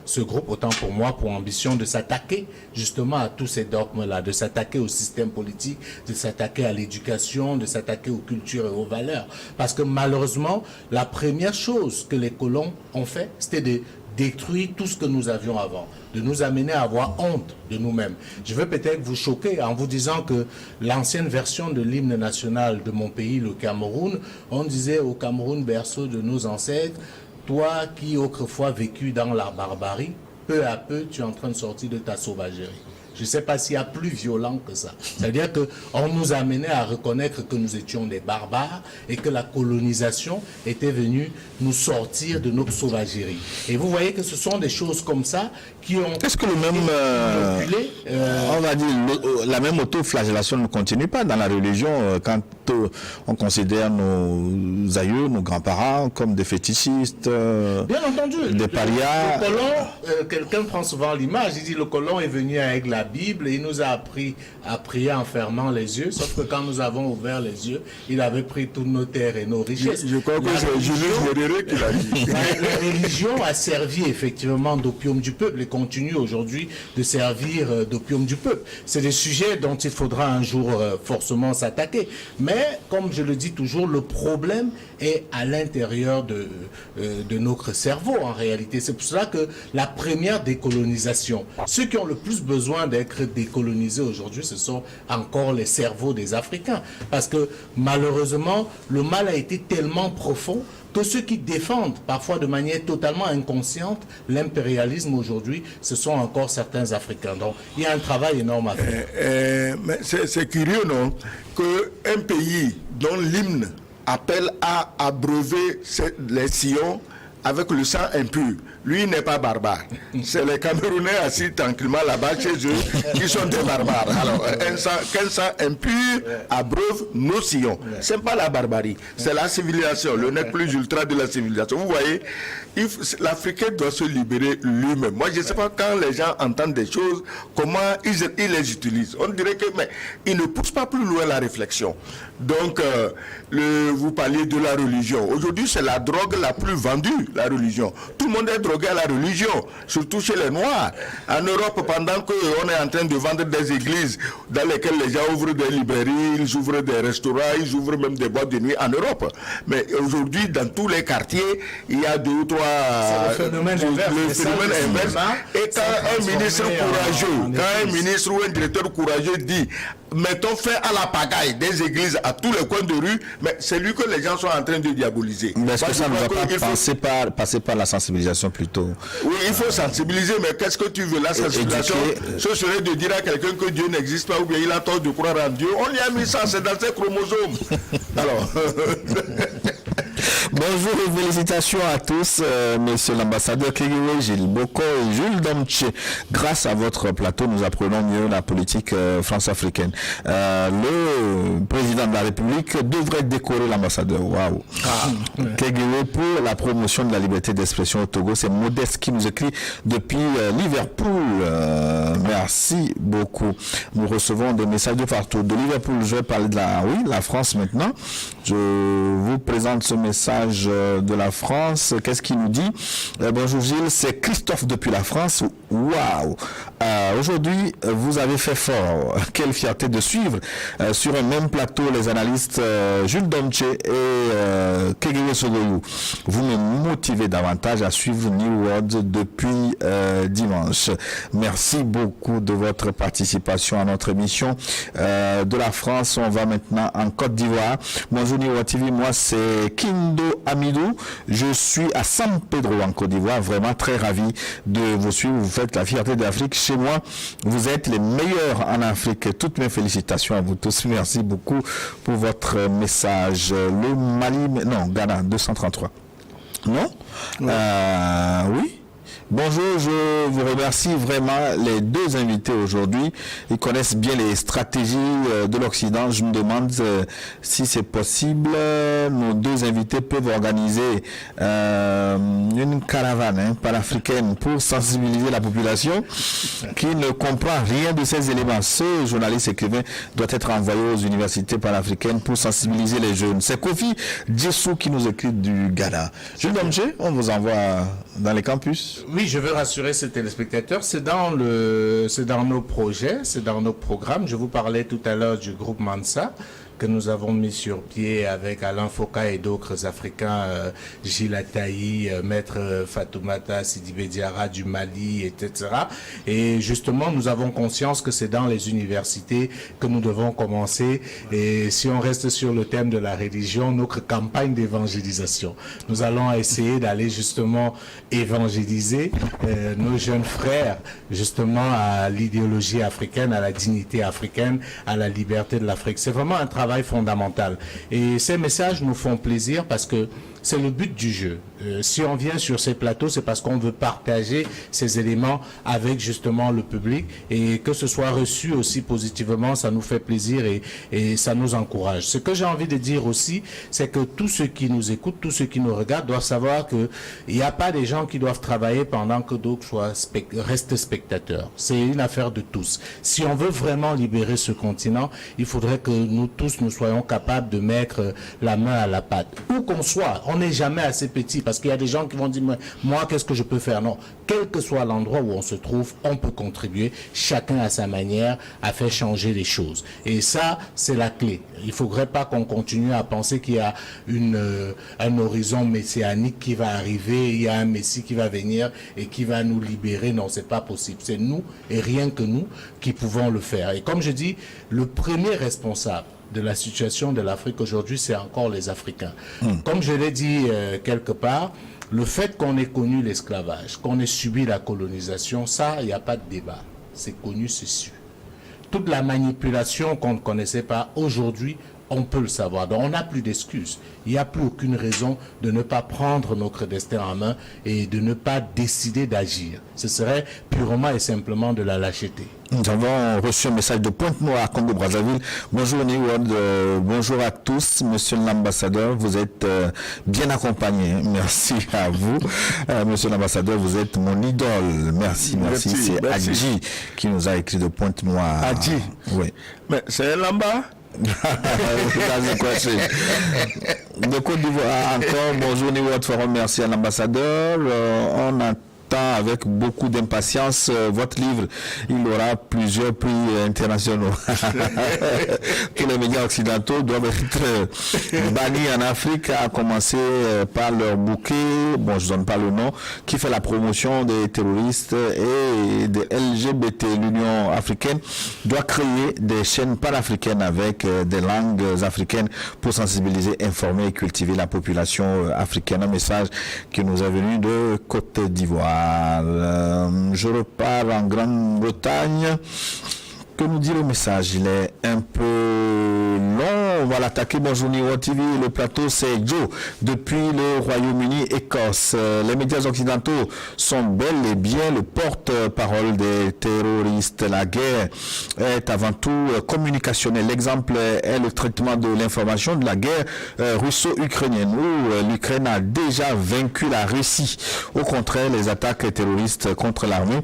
ce groupe, autant pour moi, pour ambition de s'attaquer justement à tous ces dogmes-là, de s'attaquer au système politique, de s'attaquer à l'éducation, de s'attaquer aux cultures et aux valeurs. Parce que malheureusement, la première chose que les colons ont fait, c'était de détruire tout ce que nous avions avant, de nous amener à avoir honte de nous-mêmes. Je veux peut-être vous choquer en vous disant que l'ancienne version de l'hymne national de mon pays, le Cameroun, on disait au Cameroun, berceau de nos ancêtres, toi qui autrefois vécu dans la barbarie, peu à peu tu es en train de sortir de ta sauvagerie. Je ne sais pas s'il y a plus violent que ça. C'est-à-dire qu'on nous amenait à reconnaître que nous étions des barbares et que la colonisation était venue nous sortir de notre sauvagerie. Et vous voyez que ce sont des choses comme ça qui ont... Est-ce que le même... on va dire, la même autoflagellation ne continue pas dans la religion quand on considère nos aïeux, nos grands-parents comme des fétichistes, bien entendu, des parias. Le colon, quelqu'un prend souvent l'image, il dit le colon est venu avec la Bible et il nous a appris à prier en fermant les yeux, sauf que quand nous avons ouvert les yeux, il avait pris toutes nos terres et nos richesses. Je crois que c'est Julius Nyerere qui l'a dit. La religion a servi effectivement d'opium du peuple et continue aujourd'hui de servir d'opium du peuple. C'est des sujets dont il faudra un jour forcément s'attaquer. Mais, comme je le dis toujours, le problème est à l'intérieur de notre cerveau en réalité. C'est pour cela que la première décolonisation, ceux qui ont le plus besoin d'être décolonisés aujourd'hui, ce sont encore les cerveaux des Africains. Parce que malheureusement, le mal a été tellement profond que ceux qui défendent, parfois de manière totalement inconsciente, l'impérialisme aujourd'hui, ce sont encore certains Africains. Donc, il y a un travail énorme à faire. Mais c'est curieux, non, qu'un pays dont l'hymne appelle à abreuver les sillons avec le sang impur, lui n'est pas barbare. C'est les Camerounais assis tranquillement là-bas chez eux qui sont des barbares. Alors, qu'un sang impur abreuve nos sillons. Ce n'est pas la barbarie, c'est la civilisation, le nec plus ultra de la civilisation. Vous voyez, l'Africain doit se libérer lui-même. Moi, je ne sais pas quand les gens entendent des choses, comment ils les utilisent. On dirait que, mais ils ne poussent pas plus loin la réflexion. Donc, vous parliez de la religion. Aujourd'hui, c'est la drogue la plus vendue, la religion. Tout le monde est drogué. drogués à la religion, surtout chez les Noirs. En Europe, pendant qu'on est en train de vendre des églises dans lesquelles les gens ouvrent des librairies, ils ouvrent des restaurants, ils ouvrent même des boîtes de nuit en Europe. Mais aujourd'hui, dans tous les quartiers, il y a 2 ou 3... C'est le phénomène inverse. Et quand un ministre courageux, quand un ministre ou un directeur courageux dit mettons fin à la pagaille des églises à tous les coins de rue, mais c'est lui que les gens sont en train de diaboliser. Mais est-ce que ça ne va pas passer par la sensibilisation plutôt? Oui, il faut sensibiliser, mais qu'est-ce que tu veux? La sensibilisation, ce serait de dire à quelqu'un que Dieu n'existe pas ou bien il a tort de croire en Dieu. On lui a mis ça, c'est dans ses chromosomes. Alors... Bonjour et félicitations à tous, monsieur l'ambassadeur Kegewe, Gilles Boko et Jules Domche. Grâce à votre plateau, nous apprenons mieux la politique france-africaine. Le président de la République devrait décorer l'ambassadeur. Waouh! Kegewe pour la promotion de la liberté d'expression au Togo. C'est Modeste qui nous écrit depuis Liverpool. Merci beaucoup. Nous recevons des messages de partout. De Liverpool, je vais parler de la France maintenant. Je vous présente ce message de la France. Qu'est-ce qu'il nous dit? Bonjour Gilles, c'est Christophe depuis la France. Waouh! Aujourd'hui, vous avez fait fort. Quelle fierté de suivre sur un même plateau les analystes Jules Domche et Kegewe Sogoyou. Vous me motivez davantage à suivre New World depuis dimanche. Merci beaucoup de votre participation à notre émission. De la France, on va maintenant en Côte d'Ivoire. Bonjour New World TV, moi c'est Kindo Amidou. Je suis à San Pedro en Côte d'Ivoire. Vraiment très ravi de vous suivre. Vous faites la fierté d'Afrique. Chez moi, vous êtes les meilleurs en Afrique. Toutes mes félicitations à vous tous. Merci beaucoup pour votre message. Le Mali, non, Ghana, 233. Non? Oui. Bonjour, je vous remercie vraiment les 2 invités aujourd'hui. Ils connaissent bien les stratégies de l'Occident. Je me demande si c'est possible. Nos 2 invités peuvent organiser une caravane panafricaine pour sensibiliser la population qui ne comprend rien de ces éléments. Ce journaliste écrivain doit être envoyé aux universités panafricaines pour sensibiliser les jeunes. C'est Kofi Djessou qui nous écrit du Ghana. Jules Domche, on vous envoie dans les campus. Oui, je veux rassurer ces téléspectateurs, c'est dans nos projets, c'est dans nos programmes. Je vous parlais tout à l'heure du groupe Mansa que nous avons mis sur pied avec Alain Foka et d'autres Africains, Gilles Ataï, Maître Fatoumata Sidibé Diarra du Mali, etc. Et justement, nous avons conscience que c'est dans les universités que nous devons commencer. Et si on reste sur le thème de la religion, notre campagne d'évangélisation. Nous allons essayer d'aller justement évangéliser nos jeunes frères justement à l'idéologie africaine, à la dignité africaine, à la liberté de l'Afrique. C'est vraiment un travail fondamental. Et ces messages nous font plaisir parce que c'est le but du jeu. Si on vient sur ces plateaux, c'est parce qu'on veut partager ces éléments avec justement le public et que ce soit reçu aussi positivement, ça nous fait plaisir et ça nous encourage. Ce que j'ai envie de dire aussi, c'est que tous ceux qui nous écoutent, tous ceux qui nous regardent doivent savoir que il n'y a pas des gens qui doivent travailler pendant que d'autres restent spectateurs. C'est une affaire de tous. Si on veut vraiment libérer ce continent, il faudrait que nous tous, nous soyons capables de mettre la main à la pâte. Où qu'on soit, on n'est jamais assez petit parce qu'il y a des gens qui vont dire moi qu'est-ce que je peux faire? Non, quel que soit l'endroit où on se trouve, on peut contribuer, chacun à sa manière, à faire changer les choses. Et ça, c'est la clé. Il ne faudrait pas qu'on continue à penser qu'il y a un horizon messianique qui va arriver, il y a un Messie qui va venir et qui va nous libérer. Non, c'est pas possible. C'est nous et rien que nous qui pouvons le faire. Et comme je dis, le premier responsable de la situation de l'Afrique aujourd'hui, c'est encore les Africains. Comme je l'ai dit quelque part, le fait qu'on ait connu l'esclavage, qu'on ait subi la colonisation, ça, il n'y a pas de débat. C'est connu, c'est su. Toute la manipulation qu'on ne connaissait pas, aujourd'hui, on peut le savoir. Donc on n'a plus d'excuses. Il n'y a plus aucune raison de ne pas prendre notre destin en main et de ne pas décider d'agir. Ce serait purement et simplement de la lâcheté. Nous avons reçu un message de Pointe-Noire, Congo-Brazzaville. Bonjour New World, bonjour à tous, monsieur l'ambassadeur, vous êtes bien accompagné. Merci à vous. Monsieur l'ambassadeur, vous êtes mon idole. Merci. C'est Adji qui nous a écrit de Pointe-Noire. Adji? Oui. Mais c'est un lamba? De Côte d'Ivoire encore, bonjour New World Forum, merci à l'ambassadeur. On a attend avec beaucoup d'impatience votre livre. Il aura plusieurs prix internationaux. Tous les médias occidentaux doivent être bannis en Afrique, à commencer par leur bouquet, bon je ne donne pas le nom, qui fait la promotion des terroristes et des LGBT. L'Union africaine doit créer des chaînes panafricaines avec des langues africaines pour sensibiliser, informer et cultiver la population africaine. Un message qui nous est venu de Côte d'Ivoire. Je repars en Grande-Bretagne. Que nous dit le message? Il est un peu long. On va l'attaquer. Bonjour Niro TV. Le plateau, c'est Joe. Depuis le Royaume-Uni, Écosse. Les médias occidentaux sont bel et bien le porte-parole des terroristes. La guerre est avant tout communicationnelle. L'exemple est le traitement de l'information de la guerre russo-ukrainienne, où l'Ukraine a déjà vaincu la Russie. Au contraire, les attaques terroristes contre l'armée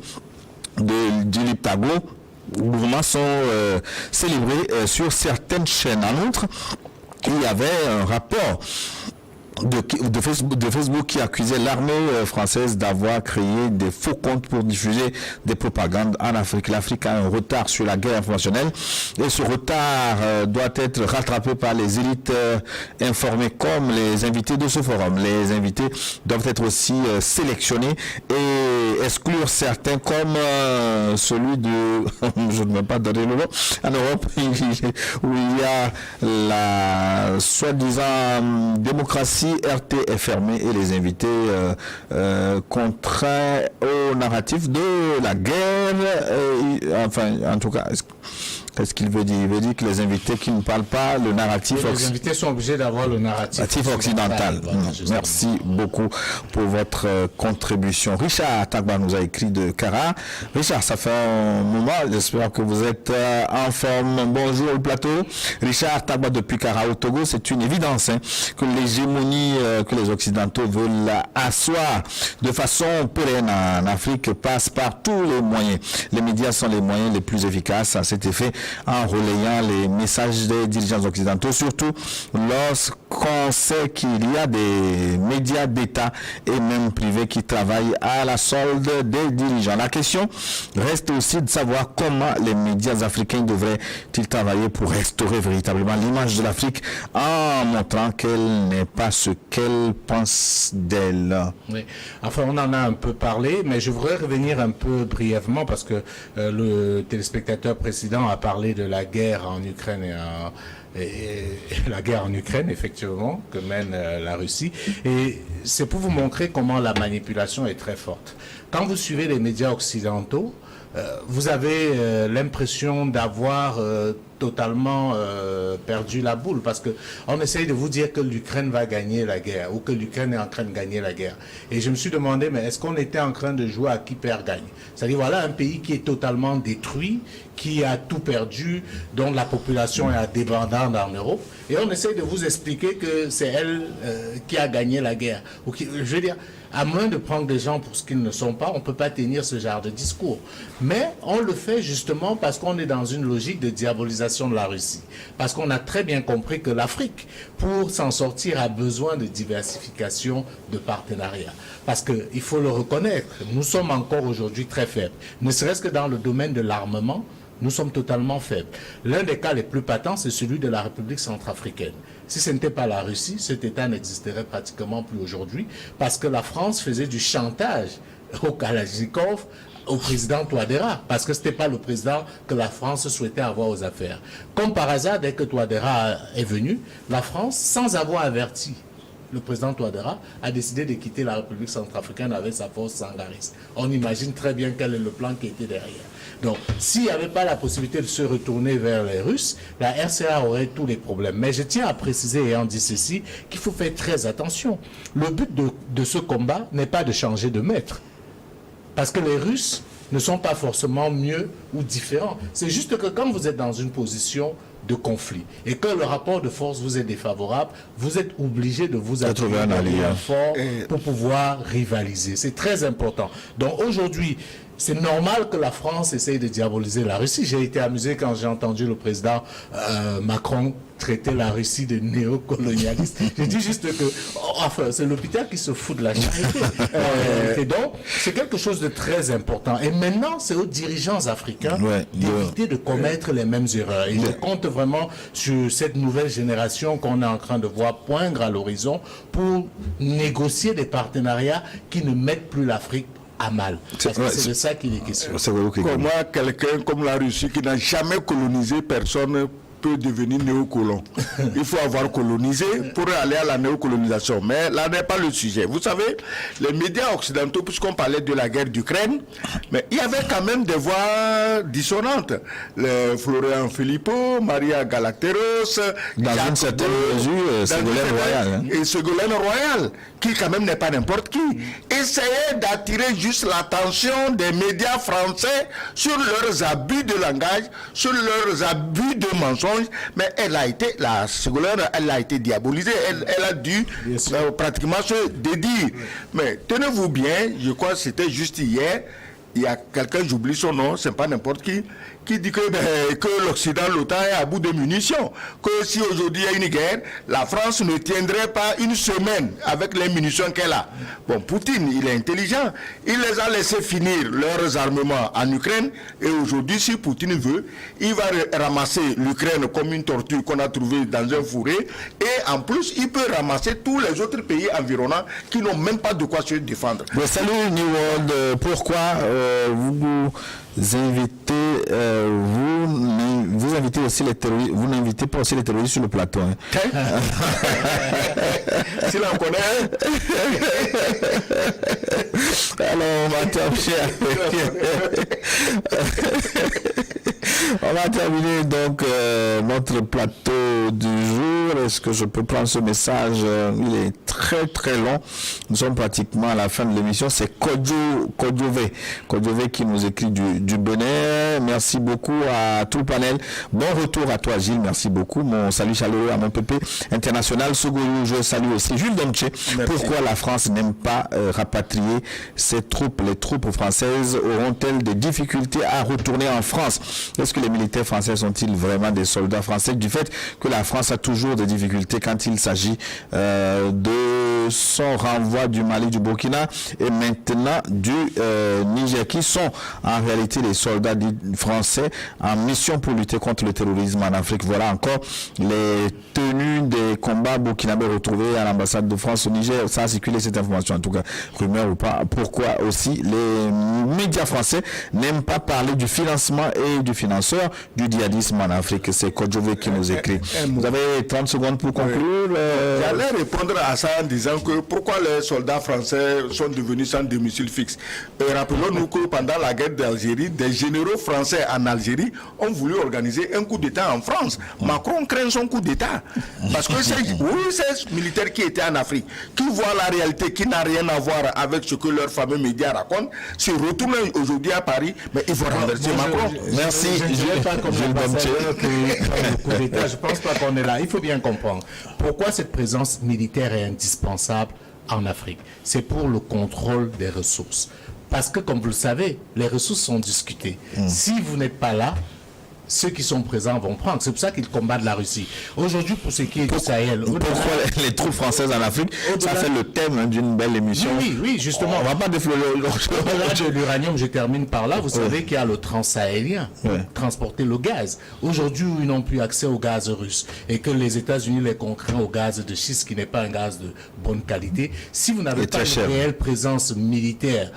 du Liptago mouvements sont célébrés sur certaines chaînes. En outre, il y avait un rapport de Facebook qui accusait l'armée française d'avoir créé des faux comptes pour diffuser des propagandes en Afrique. L'Afrique a un retard sur la guerre informationnelle et ce retard doit être rattrapé par les élites informées comme les invités de ce forum. Les invités doivent être aussi sélectionnés et exclure certains comme celui de je ne vais pas donner le nom, en Europe où il y a la soi-disant démocratie. RT est fermé et les invités contraints au narratif de la guerre. Enfin, en tout cas, qu'est-ce qu'il veut dire? Il veut dire que les invités qui ne parlent pas le narratif... Les invités sont obligés d'avoir le narratif occidental. Voilà, merci beaucoup pour votre contribution. Richard Tagba nous a écrit de Cara. Richard, ça fait un moment, j'espère que vous êtes en forme. Bonjour le plateau. Richard Tagba depuis Cara au Togo, c'est une évidence que l'hégémonie que les Occidentaux veulent asseoir de façon pérenne en Afrique passe par tous les moyens. Les médias sont les moyens les plus efficaces à cet effet, en relayant les messages des dirigeants occidentaux, surtout lorsqu'on sait qu'il y a des médias d'État et même privés qui travaillent à la solde des dirigeants. La question reste aussi de savoir comment les médias africains devraient-ils travailler pour restaurer véritablement l'image de l'Afrique en montrant qu'elle n'est pas ce qu'elle pense d'elle. Oui. Enfin, on en a un peu parlé, mais je voudrais revenir un peu brièvement parce que le téléspectateur précédent a parlé de la guerre en Ukraine et la guerre en Ukraine, effectivement, que mène la Russie. Et c'est pour vous montrer comment la manipulation est très forte. Quand vous suivez les médias occidentaux, vous avez l'impression d'avoir totalement perdu la boule parce que on essaye de vous dire que l'Ukraine va gagner la guerre ou que l'Ukraine est en train de gagner la guerre. Et je me suis demandé, mais est-ce qu'on était en train de jouer à qui perd gagne? C'est-à-dire, voilà un pays qui est totalement détruit, qui a tout perdu, dont la population est débandante en Europe, et on essaye de vous expliquer que c'est elle qui a gagné la guerre. Ou qui, je veux dire, à moins de prendre des gens pour ce qu'ils ne sont pas, on ne peut pas tenir ce genre de discours. Mais on le fait justement parce qu'on est dans une logique de diabolisation de la Russie. Parce qu'on a très bien compris que l'Afrique, pour s'en sortir, a besoin de diversification de partenariats. Parce qu'il faut le reconnaître, nous sommes encore aujourd'hui très faibles. Ne serait-ce que dans le domaine de l'armement, nous sommes totalement faibles. L'un des cas les plus patents, c'est celui de la République centrafricaine. Si ce n'était pas la Russie, cet État n'existerait pratiquement plus aujourd'hui parce que la France faisait du chantage au Kalachnikov, au président Touadéra, parce que ce n'était pas le président que la France souhaitait avoir aux affaires. Comme par hasard, dès que Touadéra est venu, la France, sans avoir averti le président Touadéra, a décidé de quitter la République centrafricaine avec sa force sangariste. On imagine très bien quel est le plan qui était derrière. Donc, s'il n'y avait pas la possibilité de se retourner vers les Russes, la RCA aurait tous les problèmes. Mais je tiens à préciser, ayant dit ceci, qu'il faut faire très attention. Le but de ce combat n'est pas de changer de maître. Parce que les Russes ne sont pas forcément mieux ou différents. C'est juste que quand vous êtes dans une position de conflit et que le rapport de force vous est défavorable, vous êtes obligé de vous trouver un allié fort pour pouvoir rivaliser. C'est très important. Donc aujourd'hui, c'est normal que la France essaye de diaboliser la Russie. J'ai été amusé quand j'ai entendu le président Macron traiter la Russie de néocolonialiste. Je dis juste que enfin, c'est l'hôpital qui se fout de la charité. Et donc, c'est quelque chose de très important. Et maintenant, c'est aux dirigeants africains d'éviter de commettre les mêmes erreurs. Et je compte vraiment sur cette nouvelle génération qu'on est en train de voir poindre à l'horizon pour négocier des partenariats qui ne mettent plus l'Afrique à mal. Parce que c'est de ça qu'il est question. Comment quelqu'un comme la Russie qui n'a jamais colonisé personne peut devenir néocolon. Il faut avoir colonisé pour aller à la néocolonisation. Mais là n'est pas le sujet. Vous savez, les médias occidentaux, puisqu'on parlait de la guerre d'Ukraine, mais il y avait quand même des voix dissonantes. Florian Philippot, Maria Galacteros, dans une certaine mesure, Ségolène Royal. Et Ségolène Royal, qui quand même n'est pas n'importe qui, essayait d'attirer juste l'attention des médias français sur leurs abus de langage, sur leurs abus de mensonges. Mais elle a été, la Ségolène, elle a été diabolisée, elle a dû pratiquement se dédire. Mais tenez-vous bien, je crois que c'était juste hier, il y a quelqu'un, j'oublie son nom, c'est pas n'importe qui dit que l'Occident, l'OTAN est à bout de munitions. Que si aujourd'hui il y a une guerre, la France ne tiendrait pas une semaine avec les munitions qu'elle a. Bon, Poutine, il est intelligent. Il les a laissés finir leurs armements en Ukraine. Et aujourd'hui, si Poutine veut, il va ramasser l'Ukraine comme une tortue qu'on a trouvée dans un fourré. Et en plus, il peut ramasser tous les autres pays environnants qui n'ont même pas de quoi se défendre. Mais salut New World, pourquoi vous invitez vous invitez aussi les terroristes, vous n'invitez pas aussi les terroristes sur le plateau, hein? Si l'on connaît. Alors on va terminer donc notre plateau du jour. Est-ce que je peux prendre ce message? Il est très très long. Nous sommes pratiquement à la fin de l'émission. C'est Kodjové qui nous écrit du Bénin. Merci beaucoup à tout le panel. Bon retour à toi Gilles, merci beaucoup. Mon salut chaleureux à mon pépé international Sogoyou, je salue aussi Jules Donche. Pourquoi la France n'aime pas rapatrier ses troupes? Les troupes françaises auront-elles des difficultés à retourner en France? Est-ce que les militaires français sont-ils vraiment des soldats français, du fait que la France a toujours des difficultés quand il s'agit de son renvoi du Mali, du Burkina et maintenant du Niger, qui sont en réalité les soldats français en mission pour lutter contre le terrorisme en Afrique? Voilà encore les tenues des combats burkinabés retrouvés à l'ambassade de France au Niger. Ça a circulé cette information, en tout cas, rumeur ou pas. Pourquoi aussi les médias français n'aiment pas parler du financement et du financeur du djihadisme en Afrique? C'est Kodjové qui nous écrit. Vous avez 30 secondes pour conclure. J'allais répondre à ça en disant que pourquoi les soldats français sont devenus sans domicile fixe. Rappelons-nous que pendant la guerre d'Algérie, des généraux français en Algérie ont voulu organiser un coup d'État en France. Macron craint son coup d'État. Parce que c'est ces militaires qui étaient en Afrique, qui voient la réalité qui n'a rien à voir avec ce que leurs fameux médias racontent, se retournent aujourd'hui à Paris, mais ils vont renverser Macron. Merci. Je ne pas comme le coup d'État. Je ne pense pas qu'on est là. Il faut bien comprendre pourquoi cette présence militaire est indispensable en Afrique. C'est pour le contrôle des ressources. Parce que, comme vous le savez, les ressources sont discutées. Si vous n'êtes pas là, ceux qui sont présents vont prendre. C'est pour ça qu'ils combattent la Russie. Aujourd'hui, pour ce qui est du Sahel... Pourquoi les troupes françaises en Afrique? Ça fait le thème d'une belle émission. Oui, justement. On ne va pas déflorer l'uranium, je termine par là. Vous savez qu'il y a le transsahélien pour transporter le gaz. Aujourd'hui, où ils n'ont plus accès au gaz russe et que les États-Unis les contraignent au gaz de schiste, qui n'est pas un gaz de bonne qualité, si vous n'avez pas une réelle présence militaire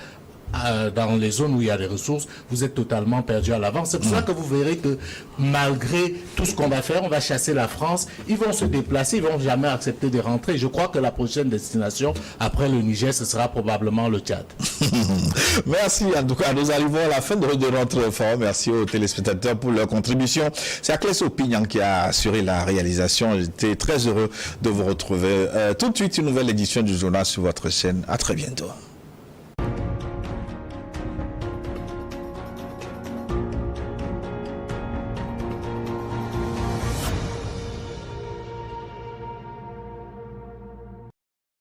dans les zones où il y a des ressources, vous êtes totalement perdu à l'avance. C'est pour ça que vous verrez que malgré tout ce qu'on va faire, on va chasser la France, ils vont se déplacer, ils vont jamais accepter de rentrer. Je crois que la prochaine destination après le Niger, ce sera probablement le Tchad. Merci. En tout cas, nous arrivons à la fin de notre forum. Merci aux téléspectateurs pour leur contribution. C'est Aklès Opignan qui a assuré la réalisation. J'étais très heureux de vous retrouver. Tout de suite, une nouvelle édition du journal sur votre chaîne. À très bientôt.